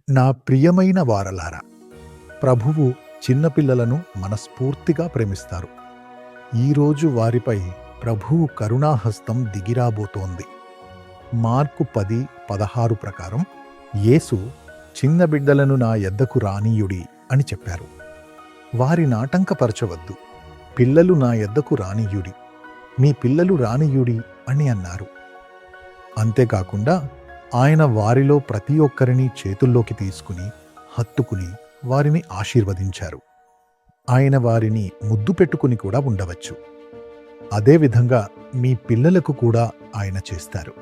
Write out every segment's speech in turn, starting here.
నా ప్రియమైన వారలారా, ప్రభువు చిన్నపిల్లలను మనస్ఫూర్తిగా ప్రేమిస్తారు. ఈరోజు వారిపై ప్రభువు కరుణాహస్తం దిగిరాబోతోంది. మార్కు 10:16 ప్రకారం యేసు చిన్న బిడ్డలను నా యొద్దకు రానీయుడి అని చెప్పారు. వారి నాటంకపరచవద్దు, పిల్లలు నా యొద్దకు రానీయుడి, మీ పిల్లలు రానీయుడి అని అన్నారు. అంతేకాకుండా ఆయన వారిలో ప్రతి ఒక్కరిని చేతుల్లోకి తీసుకుని హత్తుకుని వారిని ఆశీర్వదించారు. ఆయన వారిని ముద్దు పెట్టుకుని కూడా ఉండవచ్చు. అదేవిధంగా మీ పిల్లలకు కూడా ఆయన చేస్తారు.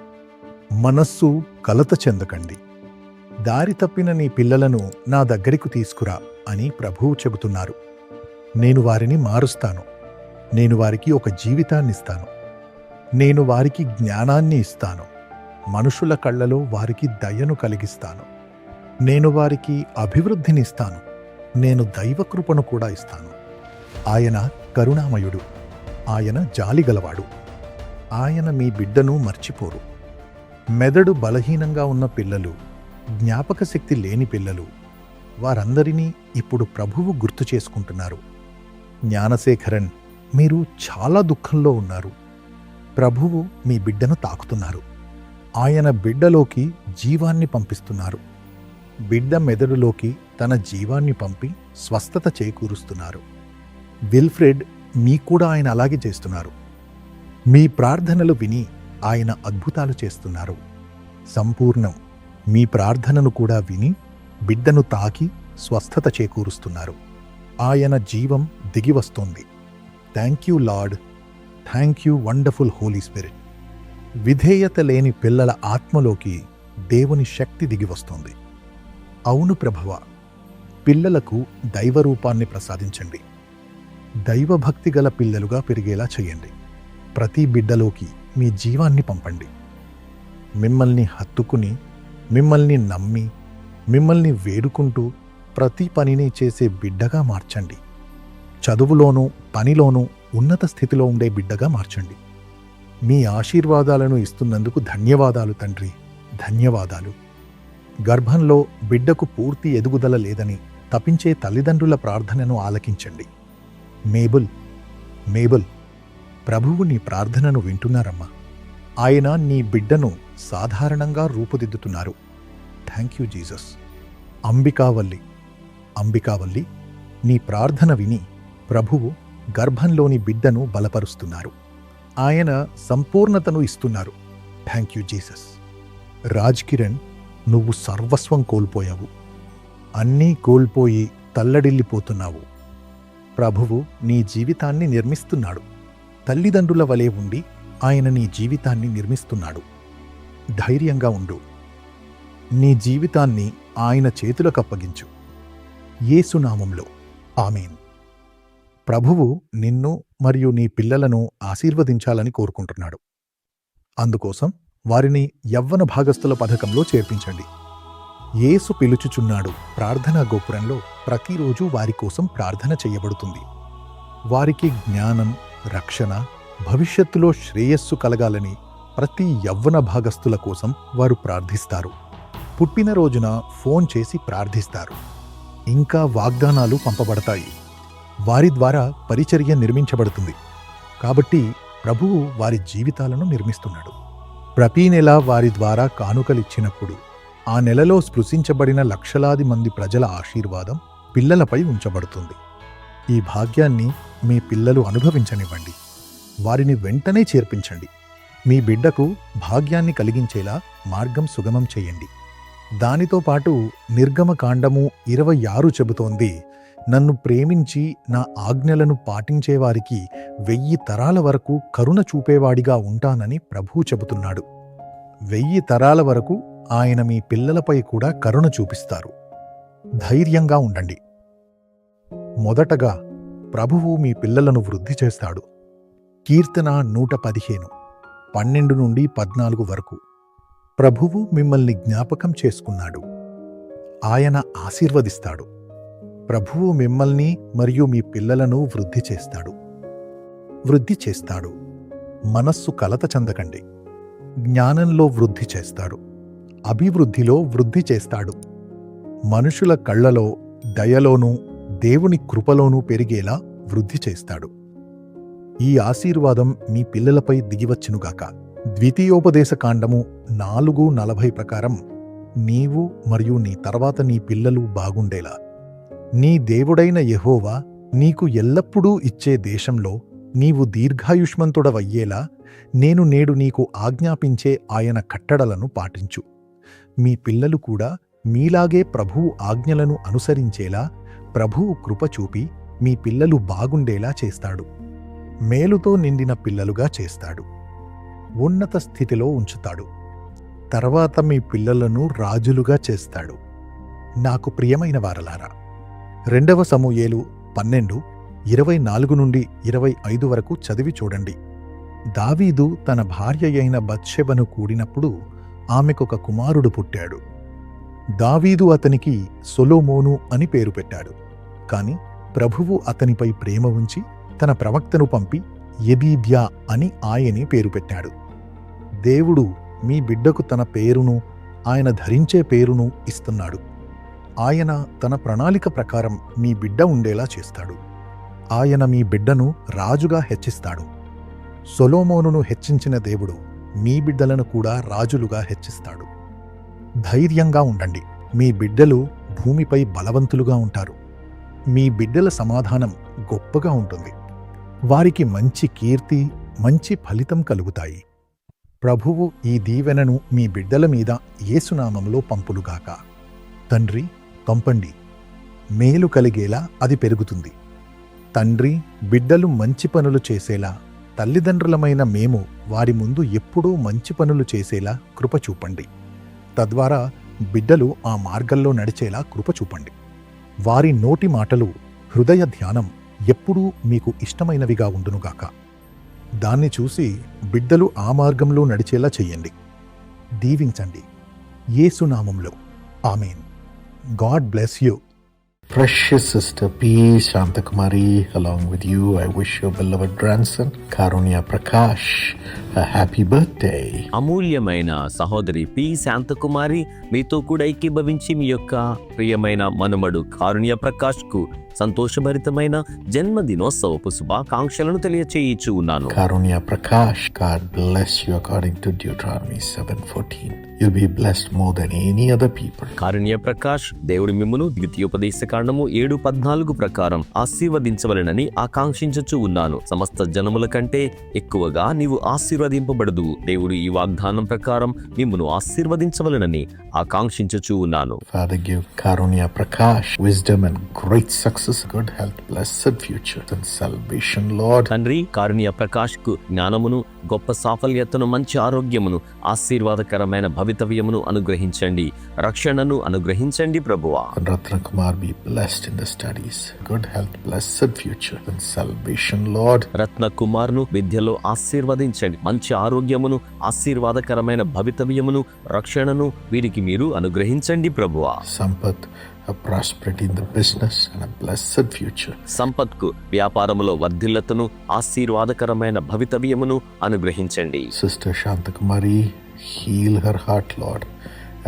మనస్సు కలత చెందకండి. దారి తప్పిన నీ పిల్లలను నా దగ్గరికి తీసుకురా అని ప్రభువు చెబుతున్నారు. నేను వారిని మారుస్తాను. నేను వారికి ఒక జీవితాన్నిస్తాను. నేను వారికి జ్ఞానాన్ని ఇస్తాను. మనుషుల కళ్ళలో వారికి దయను కలిగిస్తాను. నేను వారికి అభివృద్ధినిస్తాను. నేను దైవకృపను కూడా ఇస్తాను. ఆయన కరుణామయుడు. ఆయన జాలిగలవాడు. ఆయన మీ బిడ్డను మర్చిపోరు. మెదడు బలహీనంగా ఉన్న పిల్లలు, జ్ఞాపక శక్తి లేని పిల్లలు, వారందరినీ ఇప్పుడు ప్రభువు గుర్తు చేసుకుంటున్నారు. జ్ఞానశేఖరన్, మీరు చాలా దుఃఖంలో ఉన్నారు. ప్రభువు మీ బిడ్డను తాకుతున్నారు. ఆయన బిడ్డలోకి జీవాన్ని పంపిస్తున్నారు. బిడ్డ మెదడులోకి తన జీవాన్ని పంపి స్వస్థత చేకూరుస్తున్నారు. విల్ఫ్రెడ్, మీకూడా ఆయన అలాగే చేస్తున్నారు. మీ ప్రార్థనలు విని ఆయన అద్భుతాలు చేస్తున్నారు. సంపూర్ణం మీ ప్రార్థనను కూడా విని బిడ్డను తాకి స్వస్థత చేకూరుస్తున్నారు. ఆయన జీవం దిగివస్తోంది. Thank you Lord. Thank you wonderful Holy Spirit. విధేయత లేని పిల్లల ఆత్మలోకి దేవుని శక్తి దిగివస్తోంది. అవును ప్రభువా, పిల్లలకు దైవరూపాన్ని ప్రసాదించండి. దైవభక్తి గల పిల్లలుగా పెరిగేలా చేయండి. ప్రతి బిడ్డలోకి మీ జీవాన్ని పంపండి. మిమ్మల్ని హత్తుకుని, మిమ్మల్ని నమ్మి, మిమ్మల్ని వేడుకుంటూ ప్రతి పనిని చేసే బిడ్డగా మార్చండి. చదువులోనూ పనిలోనూ ఉన్నత స్థితిలో ఉండే బిడ్డగా మార్చండి. మీ ఆశీర్వాదాలను ఇస్తున్నందుకు ధన్యవాదాలు తండ్రి, ధన్యవాదాలు. గర్భంలో బిడ్డకు పూర్తి ఎదుగుదల లేదని తపించే తల్లిదండ్రుల ప్రార్థనను ఆలకించండి. మేబుల్, ప్రభువు నీ ప్రార్థనను వింటున్నారమ్మా. ఆయన నీ బిడ్డను సాధారణంగా రూపుదిద్దుతున్నారు. Thank you Jesus. అంబికావల్లి, నీ ప్రార్థన విని ప్రభువు గర్భంలోని బిడ్డను బలపరుస్తున్నారు. ఆయన సంపూర్ణతను ఇస్తున్నారు. Thank you Jesus. Raj Kiran, నువ్వు సర్వస్వం కోల్పోయావు. అన్నీ కోల్పోయి తల్లడిల్లిపోతున్నావు. ప్రభువు నీ జీవితాన్ని నిర్మిస్తున్నాడు. తల్లిదండ్రుల వలె ఉండి ఆయన నీ జీవితాన్ని నిర్మిస్తున్నాడు. ధైర్యంగా ఉండు. నీ జీవితాన్ని ఆయన చేతులకు అప్పగించు. యేసునామంలో ఆమేన్. ప్రభువు నిన్ను మరియు నీ పిల్లలను ఆశీర్వదించాలని కోరుకుంటున్నాడు. అందుకోసం వారిని యవ్వన భాగస్థుల పథకంలో చేర్పించండి. యేసు పిలుచుచున్నాడు ప్రార్థనా గోపురంలో ప్రతిరోజు వారి కోసం ప్రార్థన చేయబడుతుంది. వారికి జ్ఞానం, రక్షణ, భవిష్యత్తులో శ్రేయస్సు కలగాలని ప్రతి యవ్వన భాగస్థుల కోసం వారు ప్రార్థిస్తారు. పుట్టినరోజున ఫోన్ చేసి ప్రార్థిస్తారు. ఇంకా వాగ్దానాలు పంపబడతాయి. వారి ద్వారా పరిచర్య నిర్మించబడుతుంది. కాబట్టి ప్రభువు వారి జీవితాలను నిర్మిస్తున్నాడు. ప్రతి నెల వారి ద్వారా కానుకలిచ్చినప్పుడు ఆ నెలలో స్పృశించబడిన లక్షలాది మంది ప్రజల ఆశీర్వాదం పిల్లలపై ఉంచబడుతుంది. ఈ భాగ్యాన్ని మీ పిల్లలు అనుభవించనివ్వండి. వారిని వెంటనే చేర్పించండి. మీ బిడ్డకు భాగ్యాన్ని కలిగించేలా మార్గం సుగమం చేయండి. దానితో పాటు నిర్గమకాండము 26 చెబుతోంది, నన్ను ప్రేమించి నా ఆజ్ఞలను పాటించేవారికి 1000 తరాల వరకు కరుణ చూపేవాడిగా ఉంటానని ప్రభువు చెబుతున్నాడు. 1000 తరాల వరకు ఆయన మీ పిల్లలపై కూడా కరుణ చూపిస్తారు. ధైర్యంగా ఉండండి. మొదటగా ప్రభువు మీ పిల్లలను వృద్ధి చేస్తాడు. కీర్తన 115, 12-14 వరకు. ప్రభువు మిమ్మల్ని జ్ఞాపకం చేసుకున్నాడు. ఆయన ఆశీర్వదిస్తాడు. ప్రభువు మిమ్మల్ని మరియు మీ పిల్లలను వృద్ధి చేస్తాడు. మనస్సు కలత చెందకండి. జ్ఞానంలో వృద్ధి చేస్తాడు. అభివృద్ధిలో వృద్ధి చేస్తాడు. మనుషుల కళ్ళలో దయలోనూ దేవుని కృపలోనూ పెరిగేలా వృద్ధి చేస్తాడు. ఈ ఆశీర్వాదం మీ పిల్లలపై దిగివచ్చునుగాక. ద్వితీయోపదేశకాండము 4:40 ప్రకారం నీవు మరియు నీ తర్వాత నీ పిల్లలు బాగుండేలా నీ దేవుడైన యెహోవా నీకు ఎల్లప్పుడూ ఇచ్చే దేశంలో నీవు దీర్ఘాయుష్మంతుడవయ్యేలా నేను నేడు నీకు ఆజ్ఞాపించే ఆయన కట్టడలను పాటించు. మీ పిల్లలు కూడా మీలాగే ప్రభువు ఆజ్ఞలను అనుసరించేలా ప్రభువు కృప చూపి మీ పిల్లలు బాగుండేలా చేస్తాడు. మేలుతో నిండిన పిల్లలుగా చేస్తాడు. ఉన్నత స్థితిలో ఉంచుతాడు. తర్వాత మీ పిల్లలను రాజులుగా చేస్తాడు. నాకు ప్రియమైన వారలారా, 2 సమూయేలు 12:24-25 వరకు చదివి చూడండి. దావీదు తన భార్య అయిన బత్షెబను కూడినప్పుడు ఆమెకొక కుమారుడు పుట్టాడు. దావీదు అతనికి సొలొమోను అని పేరు పెట్టాడు. కాని ప్రభువు అతనిపై ప్రేమ ఉంచి తన ప్రవక్తను పంపి యెదీద్యా అని ఆయనే పేరు పెట్టాడు. దేవుడు మీ బిడ్డకు తన పేరును, ఆయన ధరించే పేరును ఇస్తున్నాడు. ఆయన తన ప్రణాళిక ప్రకారం మీ బిడ్డ ఉండేలా చేస్తాడు. ఆయన మీ బిడ్డను రాజుగా హెచ్చిస్తాడు. సొలొమోనును హెచ్చించిన దేవుడు మీ బిడ్డలను కూడా రాజులుగా హెచ్చిస్తాడు. ధైర్యంగా ఉండండి. మీ బిడ్డలు భూమిపై బలవంతులుగా ఉంటారు. మీ బిడ్డల సమాధానం గొప్పగా ఉంటుంది. వారికి మంచి కీర్తి, మంచి ఫలితం కలుగుతాయి. ప్రభువు ఈ దీవెనను మీ బిడ్డల మీద యేసునామంలో పంపులుగాక. తండ్రి, పంపండి. మేలు కలిగేలా అది పెరుగుతుంది. తండ్రి, బిడ్డలు మంచి పనులు చేసేలా, తల్లిదండ్రులమైన మేము వారి ముందు ఎప్పుడూ మంచి పనులు చేసేలా కృప చూపండి. తద్వారా బిడ్డలు ఆ మార్గంలో నడిచేలా కృప చూపండి. వారి నోటి మాటలు, హృదయ ధ్యానం ఎప్పుడూ మీకు ఇష్టమైనవిగా ఉండునుగాక. దాన్ని చూసి బిడ్డలు ఆ మార్గంలో నడిచేలా చెయ్యండి. దీవించండి. యేసునామంలో ఆమేన్. God bless you. Precious sister P. Shantakumari, along with you, I wish your beloved grandson, Karunya Prakash, a happy birthday. అమూల్యమైన సహోదరి పి శాంతకుమారి మీతో కూడా ఐక్యభవించి మీ యొక్క ప్రియమైన మనుమడు కారుణ్య ప్రకాష్ కు సంతోషభరితమైన జన్మదినోత్సవపు శుభాకాంక్షలను తెలియచేయిచు ఉన్నాను. Karunya Prakash, God bless you according to Deuteronomy 7:14. You'll be blessed more than any other people. కారుణ్య ప్రకాష్, దేవుడి మిమ్మును ద్వితీయోపదేశకాండము 7:14 ప్రకారం ఆశీర్వదించవలెనని ఆకాంక్షించుచు ఉన్నాను. సమస్త జనముల కంటే ఎక్కువగా నీవు ఆశీర్వదింపబడదు. దేవుడు ఈ వాగ్దానం ప్రకారం మిమ్మును ఆశీర్వదించవలెనని ఆకాంక్షించుచు ఉన్నాను. Father, give Karunya Prakash wisdom and great success, good health, blessed future and salvation, Lord. తండ్రి, కారుణ్య ప్రకాష్ కు జ్ఞానమును, గొప్ప సాఫల్యతను, మంచి ఆరోగ్యమును, ఆశీర్వాదకరమైన భవితవ్యమును అనుగ్రహించండి. రక్షణను అనుగ్రహించండి ప్రభువా. And Ratna Kumar be blessed in the studies, good health, blessed future and salvation, Lord. రత్న కుమార్ను విద్యలో ఆశీర్వదించండి. మంచి ఆరోగ్యమును, ఆశీర్వాదకరమైన భవితవ్యమును, రక్షణను వీరికి మీరు అనుగ్రహించండి ప్రభువా. Sampath, a prosperity in the business and a blessed future. సంపత్కు వ్యాపారములో వర్ధిల్లతను, ఆశీర్వాదకరమైన భవితవ్యమును అనుగ్రహించండి. Sister Shantakumari, heal her heart, Lord,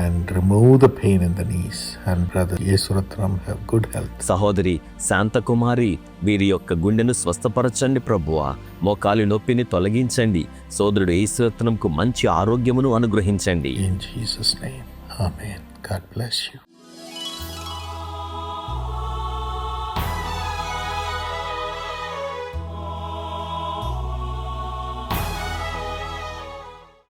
and remove the pain in the knees. And brother Yesuratnam, have good health. సహోదరి శాంతకుమారి, వీరి యొక్క గుండెను స్వస్థపరచండి ప్రభువా. మోకాలి నొప్పిని తొలగించండి. సోదరుడు ఈశ్వరత్నంకు మంచి ఆరోగ్యమును అనుగ్రహించండి. In Jesus' name, amen. God bless you.